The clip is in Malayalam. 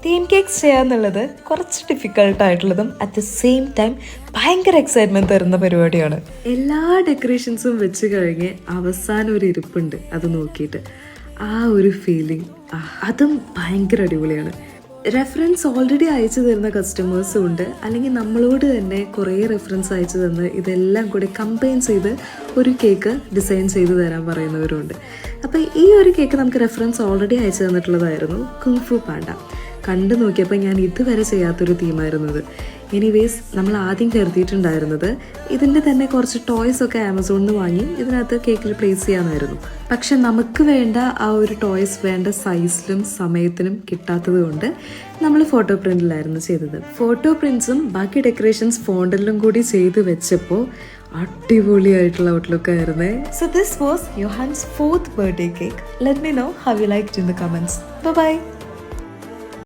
തീം കേക്ക്സ് ചെയ്യാന്നുള്ളത് കുറച്ച് ഡിഫിക്കൾട്ടായിട്ടുള്ളതും അറ്റ് ദ സെയിം ടൈം ഭയങ്കര എക്സൈറ്റ്മെന്റ് തരുന്ന പരിപാടിയാണ്. എല്ലാ ഡെക്കറേഷൻസും വെച്ച് കഴിഞ്ഞ് അവസാനം ഒരു ഇരിപ്പുണ്ട്, അത് നോക്കിയിട്ട് ആ ഒരു ഫീലിംഗ് അതും ഭയങ്കര അടിപൊളിയാണ്. റെഫറൻസ് ഓൾറെഡി അയച്ചു തരുന്ന കസ്റ്റമേഴ്സും ഉണ്ട്, അല്ലെങ്കിൽ നമ്മളോട് തന്നെ കുറേ റെഫറൻസ് അയച്ചു തന്ന് ഇതെല്ലാം കൂടി കമ്പൈൻ ചെയ്ത് ഒരു കേക്ക് ഡിസൈൻ ചെയ്ത് തരാൻ പറയുന്നവരുണ്ട്. അപ്പോൾ ഈ ഒരു കേക്ക് നമുക്ക് റെഫറൻസ് ഓൾറെഡി അയച്ചു തന്നിട്ടുള്ളതായിരുന്നു കുങ്ഫു പാണ്ട. കണ്ടു നോക്കിയപ്പോൾ ഞാൻ ഇതുവരെ ചെയ്യാത്തൊരു തീമായിരുന്നത്. എനിവേസ്, നമ്മൾ ആദ്യം കരുതിയിട്ടുണ്ടായിരുന്നത് ഇതിൻ്റെ തന്നെ കുറച്ച് ടോയ്സ് ഒക്കെ ആമസോണിൽ നിന്ന് വാങ്ങി ഇതിനകത്ത് കേക്കിൽ പ്ലേസ് ചെയ്യാനായിരുന്നു. പക്ഷെ നമുക്ക് വേണ്ട ആ ഒരു ടോയ്സ് വേണ്ട സൈസിലും സമയത്തിനും കിട്ടാത്തത് കൊണ്ട് നമ്മൾ ഫോട്ടോ പ്രിന്റിലായിരുന്നു ചെയ്തത്. ഫോട്ടോ പ്രിന്റ്സും ബാക്കി ഡെക്കറേഷൻസ് ഫോണ്ടിലും കൂടി ചെയ്ത് വെച്ചപ്പോൾ അടിപൊളിയായിട്ടുള്ള ഔട്ട്ലുക്ക് ആയിരുന്നേ. So this was Yohan's 4th birthday cake. Let me know how you liked in the comments. By.